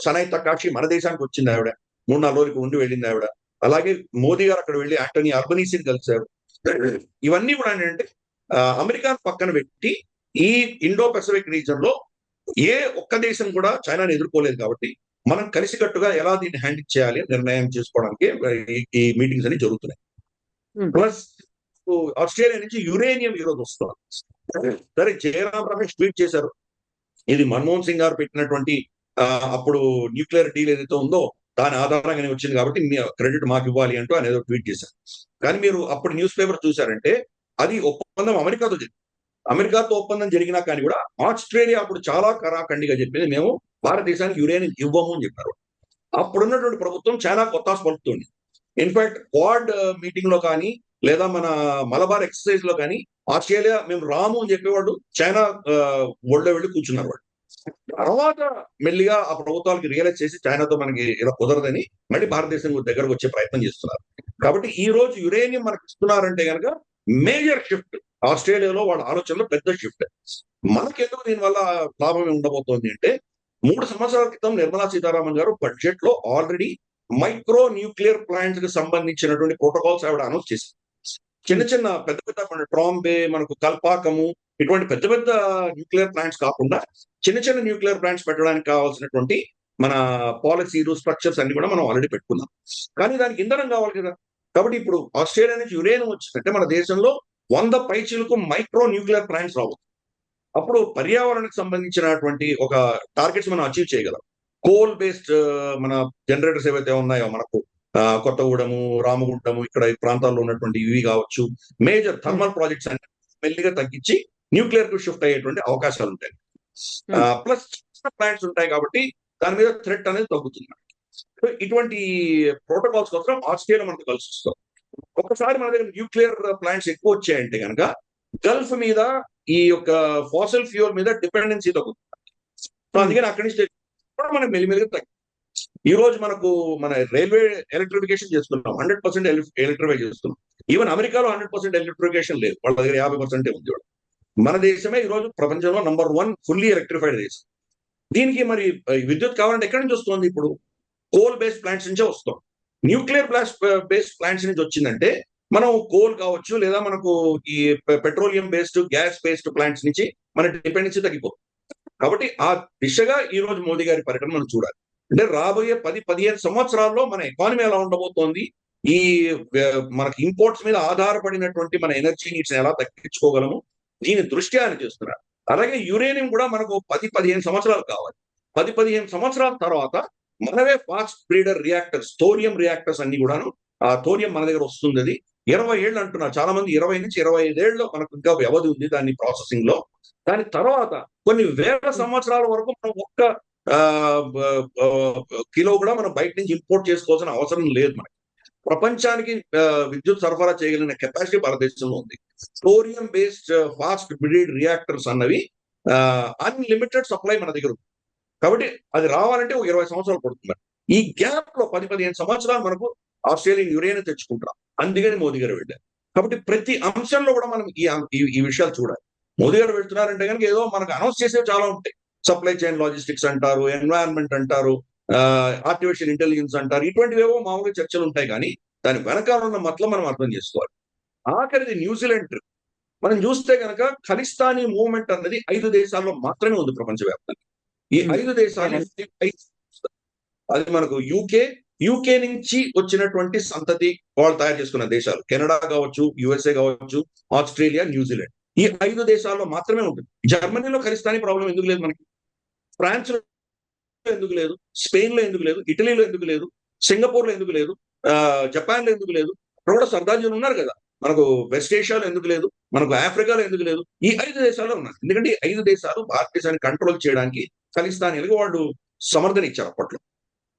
Speaker 3: సనై తకాషి మన దేశానికి వచ్చింది, ఆవిడ 3-4 రోజులకు ఉండి వెళ్ళింది ఆవిడ. అలాగే మోదీ గారు అక్కడ వెళ్ళి యాంటనీ అల్బనీసీని కలిశారు. ఇవన్నీ కూడా ఏంటంటే అమెరికాను పక్కన పెట్టి ఈ ఇండో పెసిఫిక్ రీజన్ లో ఏ ఒక్క దేశం కూడా చైనాని ఎదుర్కోలేదు. కాబట్టి మనం కలిసికట్టుగా ఎలా దీన్ని హ్యాండిల్ చేయాలి నిర్ణయం చేసుకోవడానికి ఈ మీటింగ్స్ అన్ని జరుగుతున్నాయి. ప్లస్ ఆస్ట్రేలియా నుంచి యురేనియం ఈరోజు వస్తుంది. సరే, జయరాం రమేష్ ట్వీట్ చేశారు, ఇది మన్మోహన్ సింగ్ గారు పెట్టినటువంటి అప్పుడు న్యూక్లియర్ డీల్ ఏదైతే ఉందో దాని ఆధారంగానే వచ్చింది కాబట్టి క్రెడిట్ మాకు ఇవ్వాలి అంటూ ఆయన ఏదో ట్వీట్ చేశారు. కానీ మీరు అప్పుడు న్యూస్ పేపర్ చూసారంటే అది ఒప్పందం అమెరికాతో జరిగింది. అమెరికాతో ఒప్పందం జరిగినా కానీ కూడా ఆస్ట్రేలియా అప్పుడు చాలా కరాఖండిగా చెప్పింది, మేము భారతదేశానికి యురేనియం ఇవ్వము అని చెప్పారు. అప్పుడున్నటువంటి ప్రభుత్వం చాలా కొత్తాసు పలుకుతుంది. ఇన్ఫాక్ట్ క్వాడ్ మీటింగ్ లో కానీ లేదా మన మలబార్ ఎక్సర్సైజ్ లో కానీ ఆస్ట్రేలియా మేము రాము అని చెప్పేవాళ్ళు చైనా ఒళ్ళో వెళ్ళి కూర్చున్నారు. వాళ్ళు తర్వాత మెల్లిగా ఆ ప్రభుత్వాలకి రియలైజ్ చేసి చైనాతో మనకి ఇలా కుదరదని మళ్ళీ భారతదేశం దగ్గరకు వచ్చే ప్రయత్నం చేస్తున్నారు. కాబట్టి ఈ రోజు యురేనియం మనకి ఇస్తున్నారంటే కనుక మేజర్ షిఫ్ట్ ఆస్ట్రేలియాలో వాళ్ళ ఆలోచనలో పెద్ద షిఫ్ట్. మనకెందుకు దీనివల్ల లాభం ఉండబోతోంది అంటే 3 సంవత్సరాల క్రితం నిర్మలా సీతారామన్ గారు బడ్జెట్ లో ఆల్రెడీ మైక్రో న్యూక్లియర్ ప్లాంట్స్ కి సంబంధించినటువంటి ప్రోటోకాల్స్ ఆవిడ అనౌన్స్ చేసింది. చిన్న పెద్ద మన ట్రాంబే, మనకు కల్పాకము, ఇటువంటి పెద్ద న్యూక్లియర్ ప్లాంట్స్ కాకుండా చిన్న న్యూక్లియర్ ప్లాంట్స్ పెట్టడానికి కావాల్సినటువంటి మన పాలసీలు స్ట్రక్చర్స్ అన్ని కూడా మనం ఆల్రెడీ పెట్టుకున్నాం. కానీ దానికి ఇంధనం కావాలి కదా. కాబట్టి ఇప్పుడు ఆస్ట్రేలియా నుంచి యురేనియం వచ్చిందంటే మన దేశంలో 100 పైచీలకు మైక్రో న్యూక్లియర్ ప్లాంట్స్ రావచ్చు. అప్పుడు పర్యావరణానికి సంబంధించినటువంటి ఒక టార్గెట్స్ మనం అచీవ్ చేయగలం. కోల్ బేస్డ్ మన జనరేటర్స్ ఏవైతే ఉన్నాయో మనకు కొత్తగూడెము, రామగుండము, ఇక్కడ ఈ ప్రాంతాల్లో ఉన్నటువంటి ఇవి కావచ్చు, మేజర్ థర్మల్ ప్రాజెక్ట్స్ అన్ని మెల్లిగా తగ్గించి న్యూక్లియర్ కు షిఫ్ట్ అయ్యేటువంటి అవకాశాలు ఉంటాయి. ప్లస్ ప్లాంట్స్ ఉంటాయి కాబట్టి దాని మీద థ్రెట్ అనేది తగ్గుతుంది. ఇటువంటి ప్రోటోకాల్స్ కోసం ఆస్ట్రేలియా మనకు కలిసి వస్తుంది. ఒకసారి మన దగ్గర న్యూక్లియర్ ప్లాంట్స్ ఎక్కువ వచ్చాయంటే కనుక గల్ఫ్ మీద ఈ యొక్క ఫాసిల్ ఫ్యూయల్ మీద డిపెండెన్సీ తగ్గుతుంది. సో అందుకని అక్కడి నుంచి కూడా మనం మెల్లిమెల్లిగా తగ్గి ఈ రోజు మనకు మన రైల్వే ఎలక్ట్రిఫికేషన్ చేస్తున్నాం, 100% ఎలక్ట్రిఫై చేస్తున్నాం. ఈవెన్ అమెరికాలో 100% ఎలక్ట్రిఫికేషన్ లేదు, వాళ్ళ దగ్గర 50% ఉంది. మన దేశమే ఈ రోజు ప్రపంచంలో నంబర్ 1 ఫుల్లీ ఎలక్ట్రిఫైడ్ దేశం. దీనికి మరి విద్యుత్ కావాలంటే ఎక్కడి నుంచి వస్తుంది? ఇప్పుడు కోల్ బేస్డ్ ప్లాంట్స్ నుంచే వస్తాం. న్యూక్లియర్ బేస్డ్ ప్లాంట్స్ నుంచి వచ్చిందంటే మనం కోల్ కావచ్చు లేదా మనకు ఈ petroleum based gas based plants నుంచి మన డిపెండెన్సీ తగ్గిపోతుంది. కాబట్టి ఆ దిశగా ఈ రోజు మోదీ గారి పర్యటన మనం చూడాలి. అంటే రాబోయే 10-15 సంవత్సరాల్లో మన ఎకానమీ ఎలా ఉండబోతోంది, ఈ మనకి ఇంపోర్ట్స్ మీద ఆధారపడినటువంటి మన ఎనర్జీ నీడ్స్ ఎలా తగ్గించుకోగలము, దీని దృష్ట్యా ఆయన చేస్తున్నారు. అలాగే యురేనియం కూడా మనకు 10-15 సంవత్సరాలు కావాలి. 10-15 సంవత్సరాల తర్వాత మనవే fast breeder reactors, thorium reactors అన్ని కూడాను ఆ థోరియం మన దగ్గర వస్తుంది. అది 20 ఏళ్ళు అంటున్నారు చాలా మంది, 20 నుంచి 25 ఏళ్ళు మనకు ఇంకా వ్యవధి ఉంది దాన్ని ప్రాసెసింగ్ లో. దాని తర్వాత కొన్ని వేల సంవత్సరాల వరకు మనం ఒక్క కిలో కూడా మనం బయట నుంచి ఇంపోర్ట్ చేసుకోవాల్సిన అవసరం లేదు. మనకి ప్రపంచానికి విద్యుత్ సరఫరా చేయగలిగిన కెపాసిటీ భారతదేశంలో ఉంది. Thorium based fast breed reactors అన్నవి అన్లిమిటెడ్ సప్లై మన దగ్గర ఉంది. కాబట్టి అది రావాలంటే ఒక 20 సంవత్సరాలు పడుతుంది. ఈ గ్యాప్ లో 10-15 సంవత్సరాలు మనకు ఆస్ట్రేలియన్ యురేనియం తెచ్చుకుంటాం. అందుకని మోదీ గారు వెళ్ళారు. కాబట్టి ప్రతి అంశంలో కూడా మనం ఈ విషయాలు చూడాలి. మోదీ గారు వెళ్తున్నారంటే కనుక ఏదో మనకు అనౌన్స్ చేసేవి చాలా ఉంటాయి. సప్లై చైన్ లాజిస్టిక్స్ అంటారు, ఎన్వైరన్మెంట్ అంటారు, ఆర్టిఫిషియల్ ఇంటెలిజెన్స్ అంటారు, ఇటువంటివేవో మామూలుగా చర్చలు ఉంటాయి. కానీ దాని వెనకాల ఉన్న మతలం మనం అర్థం చేసుకోవాలి. ఆఖరిది న్యూజిలాండ్ ట్రిప్ మనం చూస్తే కనుక ఖలిస్తానీ మూవ్మెంట్ అన్నది 5 దేశాల్లో మాత్రమే ఉంది ప్రపంచవ్యాప్తంగా. ఈ 5 దేశాలు అది మనకు యూకే నుంచి వచ్చినటువంటి సంతతి వాళ్ళు తయారు చేసుకున్న దేశాలు, కెనడా కావచ్చు, యుఎస్ఏ కావచ్చు, ఆస్ట్రేలియా, న్యూజిలాండ్, ఈ 5 దేశాల్లో మాత్రమే ఉంటుంది. జర్మనీలో ఖలిస్తానీ ప్రాబ్లం ఎందుకు లేదు మనకి? ఫ్రాన్స్ లో ఎందుకు లేదు? స్పెయిన్ లో ఎందుకు లేదు? ఇటలీలో ఎందుకు లేదు? సింగపూర్ లో ఎందుకు లేదు? జపాన్ లో ఎందుకు లేదు? అక్కడ కూడా సర్దార్జీలు ఉన్నారు కదా. మనకు వెస్ట్ ఏషియాలో ఎందుకు లేదు? మనకు ఆఫ్రికాలో ఎందుకు లేదు? ఈ 5 దేశాల్లో ఉన్నారు. ఎందుకంటే ఈ 5 దేశాలు భారతదేశాన్ని కంట్రోల్ చేయడానికి ఖలిస్తానీలకు వాళ్ళు సమర్థన ఇచ్చారు అప్పట్లో.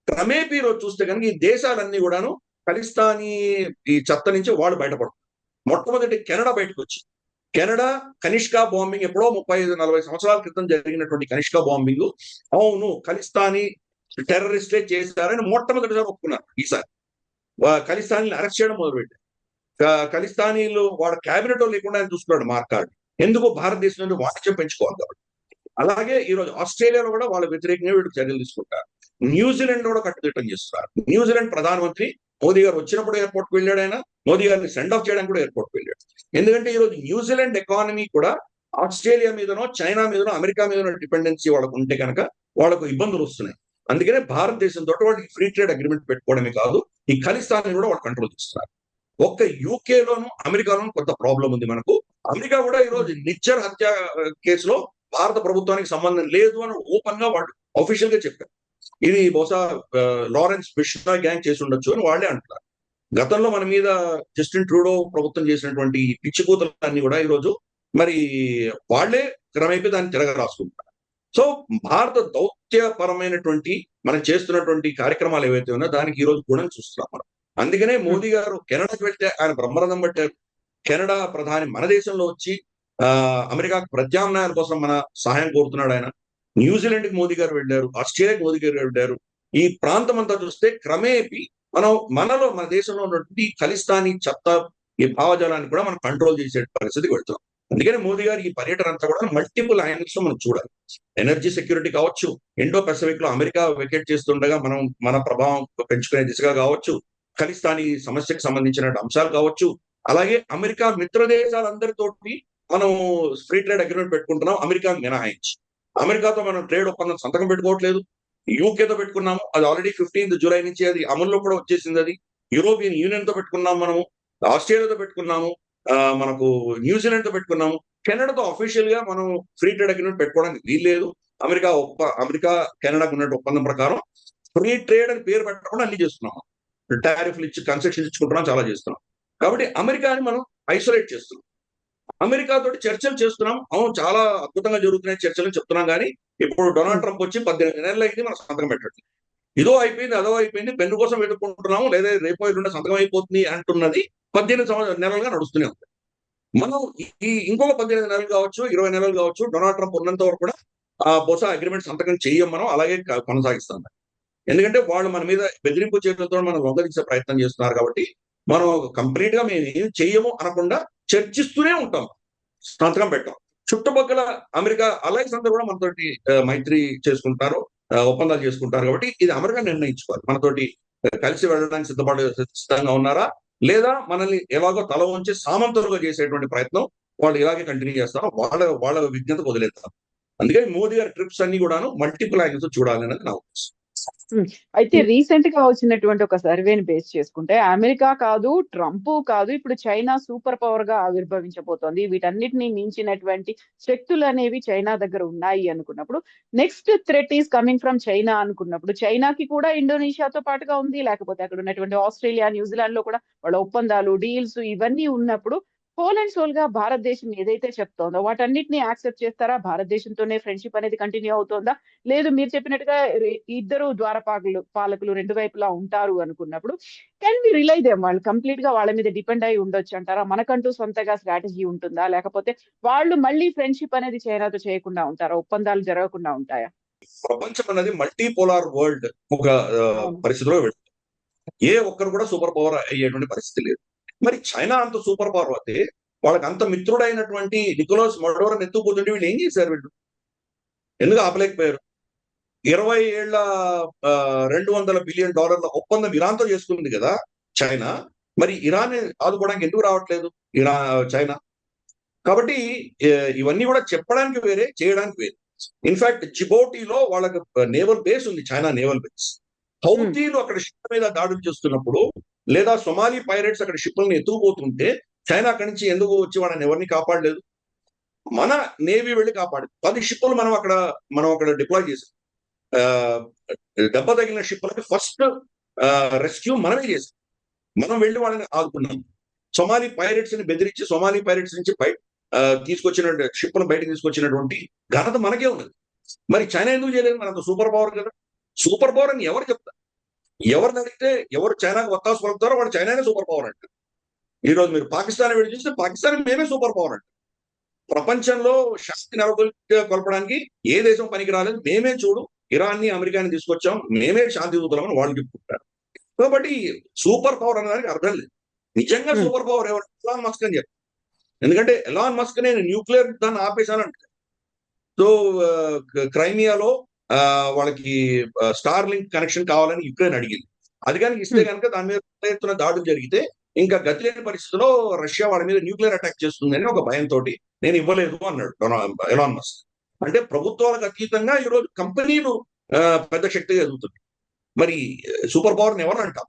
Speaker 3: క్రమేపీ రోజు చూస్తే కనుక ఈ దేశాలన్నీ కూడాను ఖలిస్తానీ ఈ చెత్త నుంచి వాళ్ళు బయటపడుతుంది. మొట్టమొదటి కెనడా బయటకు వచ్చింది. కెనడా కనిష్కా బాంబింగ్ ఎప్పుడో 35-40 సంవత్సరాల క్రితం జరిగినటువంటి కనిష్కా బాంబింగ్ అవును ఖలిస్తానీ టెర్రరిస్టే చేశారని మొట్టమొదటిసారి ఒప్పుకున్నారు. ఈసారి ఖలిస్తానీని అరెస్ట్ చేయడం మొదలుపెట్టారు. ఖలిస్తానీలు వాళ్ళ క్యాబినెట్ లేకుండా ఆయన చూసుకున్నాడు మార్కార్డ్. ఎందుకు? భారతదేశం నుండి వాణిజ్యం పెంచుకోవాలి కాబట్టి. అలాగే ఈ రోజు ఆస్ట్రేలియాలో కూడా వాళ్ళ వ్యతిరేకంగా వీళ్ళు చర్యలు తీసుకుంటారు. న్యూజిలాండ్ కూడా కట్టుదిట్టం చేస్తున్నారు. న్యూజిలాండ్ ప్రధానమంత్రి మోదీ గారు వచ్చినప్పుడు ఎయిర్పోర్ట్ వెళ్ళాడు. ఆయన మోదీ గారిని సెండ్ ఆఫ్ చేయడానికి కూడా ఎయిర్పోర్ట్ వెళ్ళాడు. ఎందుకంటే ఈ రోజు న్యూజిలాండ్ ఎకానమీ కూడా ఆస్ట్రేలియా మీదనో చైనా మీదనో అమెరికా మీదనో డిపెండెన్సీ వాళ్ళకు ఉంటే కనుక వాళ్ళకు ఇబ్బందులు వస్తున్నాయి. అందుకనే భారతదేశంతో వాళ్ళకి ఫ్రీ ట్రేడ్ అగ్రిమెంట్ పెట్టుకోవడమే కాదు, ఈ ఖలిస్తాన్ని కూడా వాళ్ళు కంట్రోల్ చేస్తున్నారు. ఒక్క యూకేలోను అమెరికాలోను కొంత ప్రాబ్లం ఉంది మనకు. అమెరికా కూడా ఈ రోజు నిజ్జర్ హత్య కేసులో భారత ప్రభుత్వానికి సంబంధం లేదు అని ఓపెన్ గా వాళ్ళు అఫీషియల్ గా చెప్పారు. ఇది బహుశా లారెన్స్ బిష్నాయ్ గ్యాంగ్ చేసి ఉండొచ్చు అని వాళ్ళే అంటున్నారు. గతంలో మన మీద జస్టిన్ ట్రూడో ప్రభుత్వం చేసినటువంటి పిచ్చి కూతలన్నీ కూడా ఈ రోజు మరి వాళ్ళే క్రమేపీ దాన్ని తిరగ రాసుకుంటారు. సో భారత దౌత్యపరమైనటువంటి మనం చేస్తున్నటువంటి కార్యక్రమాలు ఏవైతే ఉన్నాయో దానికి ఈ రోజు గుణం చూస్తున్నాం మనం. అందుకనే మోదీ గారు కెనడాకి వెళ్తే ఆయన బ్రహ్మరథం పట్టారు. కెనడా ప్రధాని మన దేశంలో వచ్చి అమెరికాకు ప్రత్యామ్నాయాల కోసం మన సహాయం కోరుతున్నాడు ఆయన. న్యూజిలాండ్కి మోదీ గారు వెళ్ళారు, ఆస్ట్రేలియాకి మోదీ గారు వెళ్ళారు. ఈ ప్రాంతం అంతా చూస్తే క్రమేపీ మన దేశంలో ఉన్నటువంటి ఖలిస్తానీ చెత్త ఈ భావజాలాన్ని కూడా మనం కంట్రోల్ చేసే పరిస్థితికి వెళ్తున్నాం. అందుకని మోదీ గారు ఈ పర్యటన అంతా కూడా మల్టిపుల్ యాంగిల్స్ లో మనం చూడాలి. ఎనర్జీ సెక్యూరిటీ కావచ్చు, ఇండో పెసిఫిక్ లో అమెరికా వెకేట్ చేస్తుండగా మనం మన ప్రభావం పెంచుకునే దిశగా కావచ్చు, ఖలిస్తానీ సమస్యకు సంబంధించిన అంశాలు కావచ్చు, అలాగే అమెరికా మిత్ర దేశాలందరితోటి మనం ఫ్రీ ట్రేడ్ అగ్రిమెంట్ పెట్టుకుంటున్నాం అమెరికా మినహాయించి. అమెరికాతో మనం ట్రేడ్ ఒప్పందం సంతకం పెట్టుకోవట్లేదు. యూకేతో పెట్టుకున్నాము, అది ఆల్రెడీ 15th జూలై నుంచి అది అమల్లో కూడా వచ్చేసింది. అది యూరోపియన్ యూనియన్ తో పెట్టుకున్నాము, మనము ఆస్ట్రేలియాతో పెట్టుకున్నాము, మనకు న్యూజిలాండ్ తో పెట్టుకున్నాము. కెనడాతో అఫీషియల్ గా మనం ఫ్రీ ట్రేడ్ అగ్రిమెంట్ పెట్టుకోవడానికి వీల్లేదు. అమెరికా కెనడాకు ఉన్న ఒప్పందం ప్రకారం ఫ్రీ ట్రేడ్ అని పేరు పెట్టకుండా అన్ని చేస్తున్నాము. టారిఫ్లు ఇచ్చి కన్సెషన్ ఇచ్చుకుంటున్నాం, చాలా చేస్తున్నాం. కాబట్టి అమెరికాని మనం ఐసోలేట్ చేస్తున్నాం. అమెరికా తోటి చర్చలు చేస్తున్నాం. అవును, చాలా అద్భుతంగా జరుగుతున్నాయి చర్చలు చెప్తున్నాం. కానీ ఇప్పుడు డొనాల్డ్ ట్రంప్ వచ్చి 18 నెలలు అయింది మనం సంతకం పెట్టండి. ఇదో అయిపోయింది, అదో అయిపోయింది, పెన్ను కోసం వెతుక్కుంటున్నాము, లేదా రేపో ఎల్లుండి సంతకం అయిపోతుంది అంటున్నది 18 నెలలుగా నడుస్తూనే ఉంది. మనం ఈ ఇంకొక 18 నెలలు కావచ్చు, 20 నెలలు కావచ్చు, డొనాల్డ్ ట్రంప్ ఉన్నంత వరకు కూడా బహుశా అగ్రిమెంట్ సంతకం చెయ్యం, మనం అలాగే కొనసాగిస్తాం. ఎందుకంటే వాళ్ళు మన మీద బెదిరింపు చర్యలతో మనం లొంగదీసే ప్రయత్నం చేస్తున్నారు. కాబట్టి మనం కంప్లీట్ గా మేము ఏం చెయ్యము అనకుండా చర్చిస్తూనే ఉంటాం, సంతకం పెట్టాం. చుట్టుపక్కల అమెరికా అలయన్స్ అంతా కూడా మనతోటి మైత్రి చేసుకుంటారు, ఒప్పందాలు చేసుకుంటారు. కాబట్టి ఇది అమెరికా నిర్ణయించుకోవాలి, మనతోటి కలిసి వెళ్ళడానికి సిద్ధంగా ఉన్నారా, లేదా మనల్ని ఎలాగో తల వంచి సామంతులుగా చేసేటువంటి ప్రయత్నం వాళ్ళు ఇలాగే కంటిన్యూ చేస్తారో వాళ్ళ విజ్ఞతకు వదిలేస్తారు. అందుకని మోదీ గారి ట్రిప్స్ అన్ని కూడాను మల్టిపుల్ యాంగిల్స్ చూడాలి అనేది నా ఉద్దేశం.
Speaker 2: అయితే రీసెంట్ గా వచ్చినటువంటి ఒక సర్వేని బేస్ చేసుకుంటే అమెరికా కాదు, ట్రంప్ కాదు, ఇప్పుడు చైనా సూపర్ పవర్ గా ఆవిర్భవించబోతోంది. వీటన్నిటిని మించినటువంటి శక్తులు అనేవి చైనా దగ్గర ఉన్నాయి అనుకున్నప్పుడు, next threat is coming from China అనుకున్నప్పుడు, చైనాకి కూడా ఇండోనేషియాతో పాటుగా ఉంది, లేకపోతే అక్కడ ఉన్నటువంటి ఆస్ట్రేలియా, న్యూజిలాండ్ లో కూడా వాళ్ళ ఒప్పందాలు, డీల్స్ ఇవన్నీ ఉన్నప్పుడు హోల్ అండ్ సోల్ గా భారతదేశం ఏదైతే చెప్తోందో వాటన్నిటిని యాక్సెప్ట్ చేస్తారా? భారతదేశంతోనే ఫ్రెండ్షిప్ అనేది కంటిన్యూ అవుతోందా? లేదు మీరు చెప్పినట్టుగా ఇద్దరు పాలకులు రెండు వైపులా ఉంటారు అనుకున్నప్పుడు, కెన్ వి రిలై దెమ్? వాళ్ళు కంప్లీట్ గా వాళ్ళ మీద డిపెండ్ అయి ఉండొచ్చు అంటారా? మనకంటూ సొంతగా స్ట్రాటజీ ఉంటుందా? లేకపోతే వాళ్ళు మళ్ళీ ఫ్రెండ్షిప్ అనేది చైనాతో చేయకుండా ఉంటారా? ఒప్పందాలు జరగకుండా ఉంటాయా?
Speaker 3: ప్రపంచం అనేది మల్టీపోలార్ వరల్డ్ ఒక పరిస్థితిలో వెళ్తుంది. ఏ ఒక్కరు కూడా సూపర్ పవర్ అయ్యేటువంటి పరిస్థితి లేదు. మరి చైనా అంత సూపర్ పవర్ అయితే వాళ్ళకి అంత మిత్రుడైనటువంటి నికోలస్ మడోరోని ఎత్తుకుపోతుంటే వీళ్ళు ఏం చేశారు? వీళ్ళు ఎందుకు ఆపలేకపోయారు? 20 ఏళ్ల $200 బిలియన్ ఒప్పందం ఇరాన్తో చేసుకుంది కదా చైనా. మరి ఇరాన్ ఆదుకోవడానికి ఎందుకు రావట్లేదు చైనా? కాబట్టి ఇవన్నీ కూడా చెప్పడానికి వేరే, చేయడానికి వేరే. ఇన్ఫాక్ట్ జిబౌటీలో వాళ్ళకి నేవల్ బేస్ ఉంది, చైనా నేవల్ బేస్. హౌతీలు అక్కడ షిప్ మీద దాడులు చేస్తున్నప్పుడు, లేదా సొమాలి పైరేట్స్ అక్కడ షిప్లను ఎత్తుకుపోతుంటే చైనా అక్కడి నుంచి ఎందుకు వచ్చి వాళ్ళని ఎవరిని కాపాడలేదు? మన నేవీ వెళ్ళి కాపాడింది. 10 షిప్పులు మనం అక్కడ డిప్లాయ్ చేసాం. దెబ్బ తగిలిన షిప్పులకి ఫస్ట్ రెస్క్యూ మనమే చేసాం. మనం వెళ్ళి వాళ్ళని ఆదుకున్నాం. సొమాలి పైరేట్స్ ని బెదిరించి సొమాలి పైరేట్స్ నుంచి తీసుకొచ్చిన షిప్ను బయటకు తీసుకొచ్చినటువంటి ఘనత మనకే ఉన్నది. మరి చైనా ఎందుకు చేయలేదు? మనంత సూపర్ పవర్ కదా. సూపర్ పవర్ అని ఎవరు చెప్తారు? ఎవరిని అడిగితే ఎవరు చైనాకు వత్తాసు పలుకుతారో వాడు చైనానే సూపర్ పవర్ అంటారు. ఈ రోజు మీరు పాకిస్తాన్ వెళ్ళి చూస్తే పాకిస్తాన్ మేమే సూపర్ పవర్ అంటారు. ప్రపంచంలో శక్తి నెలకొల్పడానికి ఏ దేశం పనికి రాలేదు, మేమే చూడు ఇరాన్ని అమెరికాని తీసుకొచ్చాం, మేమే శాంతి దూతలమని వాళ్ళు చెప్పుకుంటారు. కాబట్టి సూపర్ పవర్ అనే దానికి అర్థం లేదు. నిజంగా సూపర్ పవర్ ఎవరు? ఎలాన్ మస్క్ అని చెప్పి. ఎందుకంటే ఎలాన్ మస్క్ నేను న్యూక్లియర్ దాన్ని ఆపేశానంటే, సో క్రైమియాలో వాళ్ళకి స్టార్ లింక్ కనెక్షన్ కావాలని యుక్రెయిన్ అడిగింది. అది కానీ ఇస్తే కనుక దాని మీద పెద్ద ఎత్తున దాడులు జరిగితే ఇంకా గతి లేని పరిస్థితిలో రష్యా వాళ్ళ మీద న్యూక్లియర్ అటాక్ చేస్తుందని ఒక భయంతో నేను ఇవ్వలేదు అన్నాడు ఎలాన్ మస్క్. అంటే ప్రభుత్వాలకు అతీతంగా ఈరోజు కంపెనీలు పెద్ద శక్తిగా ఎదుగుతుంది. మరి సూపర్ పవర్ ఎవరు అంటాం?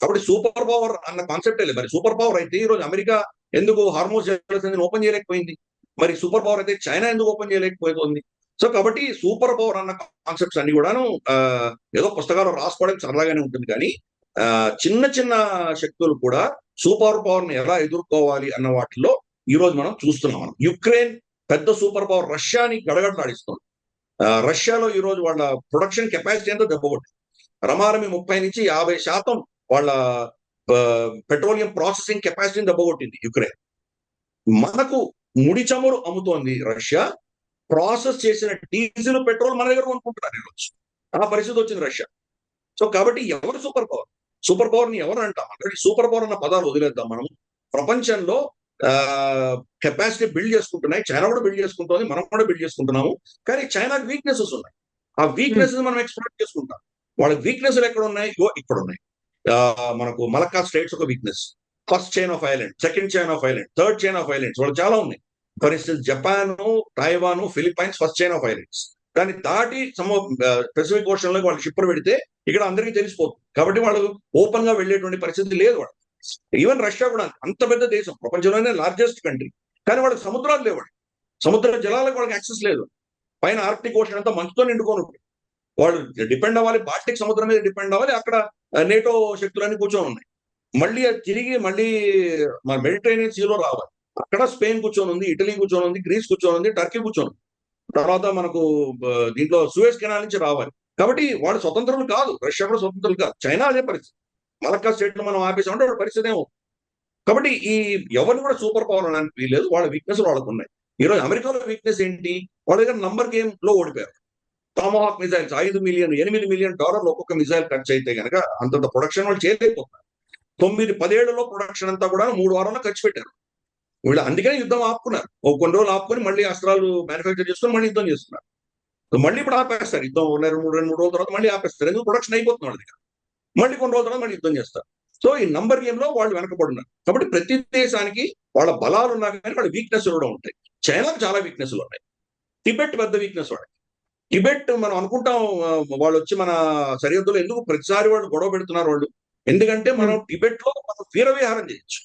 Speaker 3: కాబట్టి సూపర్ పవర్ అన్న కాన్సెప్టే లేదు. మరి సూపర్ పవర్ అయితే ఈరోజు అమెరికా ఎందుకు హార్మోజ్ జలసంధిని ఓపెన్ చేయలేకపోయింది? మరి సూపర్ పవర్ అయితే చైనా ఎందుకు ఓపెన్ చేయలేకపోతుంది? సో కాబట్టి సూపర్ పవర్ అన్న కాన్సెప్ట్స్ అన్ని కూడాను ఏదో పుస్తకాలు రాసుకోవడం సరదాగానే ఉంటుంది, కానీ చిన్న చిన్న శక్తులు కూడా సూపర్ పవర్ ని ఎలా ఎదుర్కోవాలి అన్న వాటిలో ఈ రోజు మనం చూస్తున్నాం. యుక్రెయిన్ పెద్ద సూపర్ పవర్ రష్యాని గడగడలాడిస్తుంది. రష్యాలో ఈ రోజు వాళ్ళ ప్రొడక్షన్ కెపాసిటీ ఎంతో దెబ్బకొట్టింది. రమారమి 30 నుంచి 50% వాళ్ళ పెట్రోలియం ప్రాసెసింగ్ కెపాసిటీని దెబ్బకొట్టింది యుక్రెయిన్. మనకు ముడి చమురు అమ్ముతోంది రష్యా, ప్రాసెస్ చేసిన డీజిల్ పెట్రోల్ మన దగ్గర కొనుక్కుంటున్నారు ఈరోజు. ఆ పరిస్థితి వచ్చింది రష్యా. సో కాబట్టి ఎవరు సూపర్ పవర్? సూపర్ పవర్ ని ఎవరు అంటాం? అంటే సూపర్ పవర్ అన్న పదాలు వదిలేద్దాం. మనం ప్రపంచంలో కెపాసిటీ బిల్డ్ చేసుకుంటున్నాయి, చైనా కూడా బిల్డ్ చేసుకుంటుంది, మనం కూడా బిల్డ్ చేసుకుంటున్నాము. కానీ చైనాకి వీక్నెసెస్ ఉన్నాయి. ఆ వీక్నెసెస్ మనం ఎక్స్ప్లోర్ చేసుకుంటాం. వాళ్ళ వీక్నెస్లు ఎక్కడ ఉన్నాయి? ఇక్కడ ఉన్నాయి. మనకు మలక్కా స్ట్రైట్స్ ఒక weakness, first chain of island, second chain of island, third chain of islands వాళ్ళు చాలా ఉన్నాయి. For instance Japan, Taiwan, Philippines first chain of islands. దాన్ని దాటి పెసిఫిక్ ఓషన్ లోకి వాళ్ళు షిప్పర్ పెడితే ఇక్కడ అందరికీ తెలిసిపోతుంది. కాబట్టి వాళ్ళు ఓపెన్ గా వెళ్ళేటువంటి పరిస్థితి లేదు. వాళ్ళు ఈవెన్ రష్యా కూడా అంత పెద్ద దేశం, ప్రపంచంలోనే లార్జెస్ట్ కంట్రీ, కానీ వాళ్ళకి సముద్రాలు లేవు. సముద్ర జలాలకు వాళ్ళకి యాక్సెస్ లేదు. పైన ఆర్క్టిక్ ఓషన్ అంతా మంచుతో నిండుకొని ఉంటుంది. వాళ్ళు డిపెండ్ అవ్వాలి, బాల్టిక్ సముద్రం మీద డిపెండ్ అవ్వాలి. అక్కడ నేటో శక్తులన్నీ కూర్చొని ఉన్నాయి. మళ్ళీ తిరిగి మన మెడిటరేనియన్ సీలో రావాలి. అక్కడ స్పెయిన్ కూర్చొని ఉంది, ఇటలీ కూర్చొని ఉంది, గ్రీస్ కూర్చొని ఉంది, టర్కీ కూర్చొని ఉంది. తర్వాత మనకు దీంట్లో సూయజ్ కెనాల్ నుంచి రావాలి. కాబట్టి వాళ్ళు స్వతంత్రులు కాదు, రష్యా కూడా స్వతంత్రులు కాదు. చైనా అదే పరిస్థితి. మలక్కా స్టేట్ లో మనం ఆపేసామంటే వాళ్ళ పరిస్థితి ఏమో. కాబట్టి ఈ ఎవరిని కూడా సూపర్ పవర్ అనడానికి వీలేదు. వాళ్ళ వీక్నెస్ వాళ్ళకు ఉన్నాయి. ఈరోజు అమెరికాలో వీక్నెస్ ఏంటి? వాళ్ళ దగ్గర నంబర్ గేమ్ లో ఓడిపోయారు. టామహాక్ మిసైల్స్ 8 మిలియన్ $8 మిలియన్ ఒక్కొక్క మిసైల్ ఖర్చు అయితే కనుక అంతంత ప్రొడక్షన్ వాళ్ళు చేయలేకపోతున్నారు. 9-10 ఏళ్లలో ప్రొడక్షన్ అంతా కూడా 3 వారాల్లో ఖర్చు పెట్టారు వీళ్ళు. అందుకనే యుద్ధం ఆపుకున్నారు. కొన్ని రోజులు ఆపుకొని మళ్ళీ అస్త్రాలు మ్యానుఫ్యాక్చర్ చేసుకొని మళ్ళీ యుద్ధం చేస్తున్నారు. మళ్ళీ ఇప్పుడు ఆపేస్తారు యుద్ధం. 2-3 రోజుల తర్వాత మళ్ళీ ఆపేస్తారు. ఎందుకు? ప్రొడక్షన్ అయిపోతుంది వాళ్ళ దగ్గర. మళ్ళీ కొన్ని రోజుల తర్వాత మళ్ళీ యుద్ధం చేస్తారు. సో ఈ నంబర్ గేమ్ లో వాళ్ళు వెనకబడున్నారు. కాబట్టి ప్రతి దేశానికి వాళ్ళ బలాలు ఉన్నా కానీ వాళ్ళ వీక్నెస్ కూడా ఉంటాయి. చైనాకు చాలా వీక్నెస్లు ఉన్నాయి. టిబెట్ పెద్ద వీక్నెస్ వాళ్ళకి. టిబెట్ మనం అనుకుంటాం వాళ్ళు వచ్చి మన సరిహద్దులో ఎందుకు ప్రతిసారి వాళ్ళు గొడవ పెడుతున్నారు వాళ్ళు? ఎందుకంటే మనం టిబెట్ లో మనం వీరవిహారం చేయొచ్చు.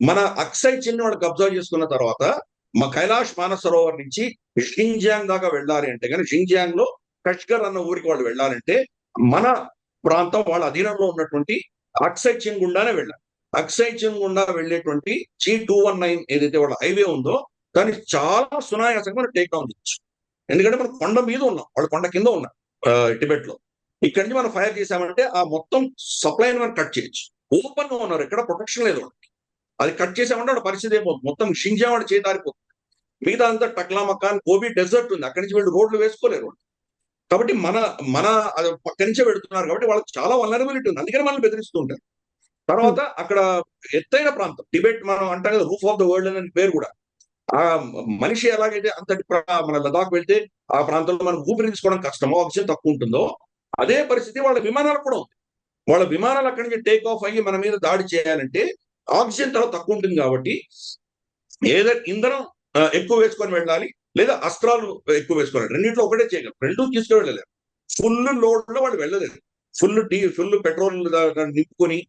Speaker 3: మన అక్సై చిన్ని వాళ్ళు కబ్జా చేసుకున్న తర్వాత మా కైలాష్ మానసరోవర్ నుంచి షింజియాంగ్ దాకా వెళ్ళాలి అంటే కానీ షింజియాంగ్ లో కష్గర్ అన్న ఊరికి వాళ్ళు వెళ్ళాలంటే మన ప్రాంతం వాళ్ళ అధీనంలో ఉన్నటువంటి అక్సై చిన్ గుండానే వెళ్ళాలి. అక్సై చిన్ గుండా వెళ్ళేటువంటి G219 ఏదైతే వాళ్ళ హైవే ఉందో దాన్ని చాలా సునాయాసంగా మనం టేక్ డౌన్ చేయొచ్చు. ఎందుకంటే మనం కొండ మీద ఉన్నాం, వాళ్ళు కొండ కింద ఉన్నాం టిబెట్ లో. ఇక్కడి నుంచి మనం ఫైర్ చేసామంటే ఆ మొత్తం సప్లై మనం కట్ చేయొచ్చు. ఓపెన్ గా ఉన్నారు, ఎక్కడ ప్రొటెక్షన్ లేదు వాళ్ళకి. అది కట్ చేసామంటే వాళ్ళ పరిస్థితి అయిపోతుంది. మొత్తం షింజియా వాడు చేదారిపోతుంది. మిగతా అంతా టక్లామకాన్, కోబీ డెజర్ట్ ఉంది. అక్కడి నుంచి వీళ్ళు రోడ్లు వేసుకోలేరు. కాబట్టి మన పక్క నుంచే పెడుతున్నారు. కాబట్టి వాళ్ళకి చాలా వల్నరబిలిటీ ఉంది. అందుకని మనల్ని బెదిరిస్తూ ఉంటారు. తర్వాత అక్కడ ఎత్తైన ప్రాంతం టిబెట్, మనం అంటాం కదా రూఫ్ ఆఫ్ ద వరల్డ్ అనే పేరు కూడా. ఆ మనిషి ఎలాగైతే అంతటి మన లదాఖ్ వెళ్తే ఆ ప్రాంతంలో మనం ఊపిరి తీసుకోవడం కష్టమో, ఆక్సిజన్ తక్కువ ఉంటుందో, అదే పరిస్థితి వాళ్ళ విమానాలు కూడా ఉంది. వాళ్ళ విమానాలు అక్కడి నుంచి టేక్ ఆఫ్ అయ్యి మన మీద దాడి చేయాలంటే ఆక్సిజన్ చాలా తక్కువ ఉంటుంది. కాబట్టి ఏదో ఇంధనం ఎక్కువ వేసుకొని వెళ్ళాలి, లేదా అస్త్రాలు ఎక్కువ వేసుకోవాలి. రెండింటిలో ఒకటే చేయగలరు. రెండు తీసుకువెళ్ళలేరు. ఫుల్ లోడ్ లో వాళ్ళు వెళ్ళలేరు. ఫుల్ పెట్రోల్ నింపుకొని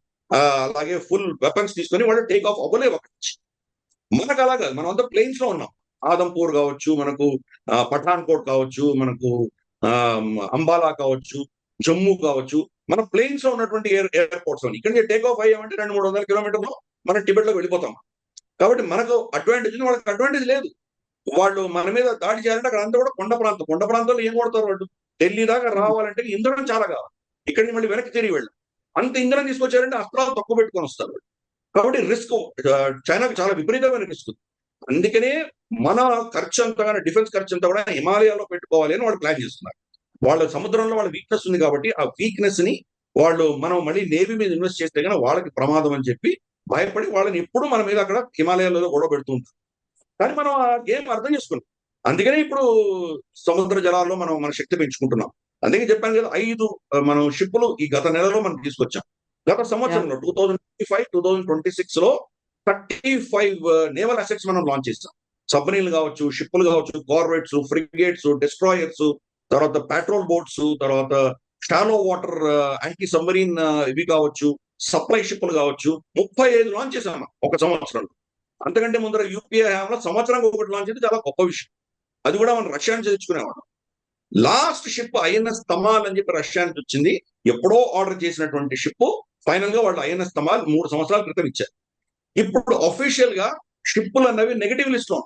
Speaker 3: అలాగే ఫుల్ వెపన్స్ తీసుకొని వాళ్ళు టేక్ ఆఫ్ అవ్వలేవు అక్కడి నుంచి. మనకు అలా కాదు. మనం అంతా ప్లేన్స్ లో ఉన్నాం. ఆదంపూర్ కావచ్చు, మనకు పఠాన్కోట్ కావచ్చు, మనకు అంబాలా కావచ్చు, జమ్మూ కావచ్చు, మన ప్లేన్స్ లో ఉన్నటువంటి ఎయిర్పోర్ట్స్ లో ఇక్కడ నుంచి టేక్ ఆఫ్ అయ్యామంటే 200-300 కిలోమీటర్లు మనం టిబెట్ లోకి వెళ్ళిపోతాం. కాబట్టి మనకు అడ్వాంటేజ్ ఉంది, వాళ్ళకి అడ్వాంటేజ్ లేదు. వాళ్ళు మన మీద దాడి చేయాలంటే అక్కడ అంతా కూడా కొండ ప్రాంతంలో ఏం కొడతారు వాళ్ళు? ఢిల్లీ దాకా రావాలంటే ఇంధనం చాలా కావాలి. ఇక్కడి నుంచి మళ్ళీ వెనక్కి తిరిగి వెళ్ళాలి. అంత ఇంధనం తీసుకొచ్చారంటే అస్త్రాలు తక్కువ పెట్టుకొని వస్తారు. కాబట్టి రిస్క్ చైనాకు చాలా విపరీతమైన రిస్క్. అందుకనే మన ఖర్చు అంతా కూడా, డిఫెన్స్ ఖర్చు అంతా కూడా హిమాలయాలో పెట్టుకోవాలి అని వాళ్ళు ప్లాన్ చేస్తున్నారు. వాళ్ళ సముద్రంలో వాళ్ళ వీక్నెస్ ఉంది కాబట్టి ఆ వీక్నెస్ ని మనం మళ్ళీ నేవీ మీద ఇన్వెస్ట్ చేస్తే కనుక వాళ్ళకి ప్రమాదం అని చెప్పి భయపడి వాళ్ళని ఎప్పుడు మన మీద అక్కడ హిమాలయాలలో గొడవ పెడుతూ ఉంటారు. కానీ మనం ఆ గేమ్ అర్థం చేసుకున్నాం. అందుకనే ఇప్పుడు సముద్ర జలాల్లో మనం మన శక్తి పెంచుకుంటున్నాం. అందుకే చెప్పాను కదా, 5 మనం షిప్పులు ఈ గత నెలలో మనం తీసుకొచ్చాం. గత సంవత్సరంలో 2025-2026 లో 35 నేవల్ అసెట్స్ మనం లాంచ్ చేస్తాం. సబ్మరీన్లు కావచ్చు, షిప్పులు కావచ్చు, కార్వెట్స్, ఫ్రిగేట్స్, డిస్ట్రాయర్స్, తర్వాత పెట్రోల్ బోట్స్, తర్వాత షాలో వాటర్ యాంటీ సబ్మరీన్ ఇవి కావచ్చు, సప్లై షిప్పులు కావచ్చు, 35 లాంచ్ చేశాం ఒక సంవత్సరంలో. అంతకంటే ముందర యూపీఏ హయాంలో సంవత్సరానికి ఒకటి లాంచ్ అయితే చాలా గొప్ప విషయం. అది కూడా మనం రష్యా నుంచి తెచ్చుకునేవాళ్ళం. లాస్ట్ షిప్ ఐఎన్ఎస్ తమాల్ అని చెప్పి రష్యా నుంచి వచ్చింది. ఎప్పుడో ఆర్డర్ చేసినటువంటి షిప్ ఫైనల్ గా వాళ్ళు ఐఎన్ఎస్ తమాల్ 3 సంవత్సరాల క్రితం ఇచ్చారు. ఇప్పుడు అఫీషియల్ గా షిప్పులు అన్నవి నెగటివ్ లిస్ట్ లో,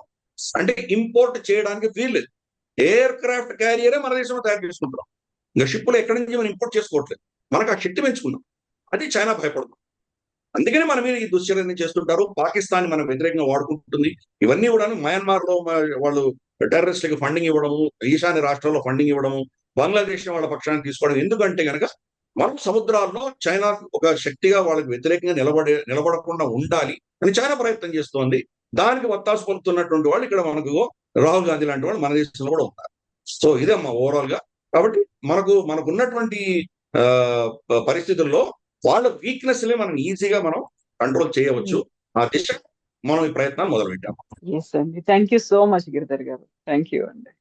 Speaker 3: అంటే ఇంపోర్ట్ చేయడానికి వీల్లేదు. ఎయిర్ క్రాఫ్ట్ క్యారియరే మన దేశంలో తయారు చేసుకుంటున్నాం. ఇంకా షిప్పులు ఎక్కడి నుంచి మనం ఇంపోర్ట్ చేసుకోవట్లేదు. మనకు ఆ శక్తి పెంచుకున్నాం. అది చైనా భయపడుతుంది. అందుకనే మన మీద ఈ దుశ్చర్యని చేస్తుంటారు. పాకిస్తాన్ మనం వ్యతిరేకంగా వాడుకుంటుంది. ఇవన్నీ కూడా మయన్మార్ లో వాళ్ళు టెర్రరిస్టులకు ఫండింగ్ ఇవ్వడము, ఈశాన్య రాష్ట్రాల్లో ఫండింగ్ ఇవ్వడము, బంగ్లాదేశ్ వాళ్ళ పక్షాన్ని తీసుకోవడం. ఎందుకంటే కనుక మనం సముద్రాల్లో చైనా ఒక శక్తిగా వాళ్ళకి వ్యతిరేకంగా నిలబడకుండా ఉండాలి అని చైనా ప్రయత్నం చేస్తోంది. దానికి వత్తాసు పలుకుతున్నటువంటి వాళ్ళు ఇక్కడ మనకు రాహుల్ గాంధీ లాంటి వాళ్ళు మన దేశంలో కూడా ఉన్నారు. సో ఇదమ్మా ఓవరాల్ గా. కాబట్టి మనకున్నటువంటి పరిస్థితుల్లో వాళ్ళ వీక్నెస్ మనం ఈజీగా మనం కంట్రోల్ చేయవచ్చు. ఆ దిశ మనం ఈ ప్రయత్నాలు మొదలు పెట్టాము.
Speaker 2: ఎస్ అండి, thank you so much Giridhar garu. Thank you అండి.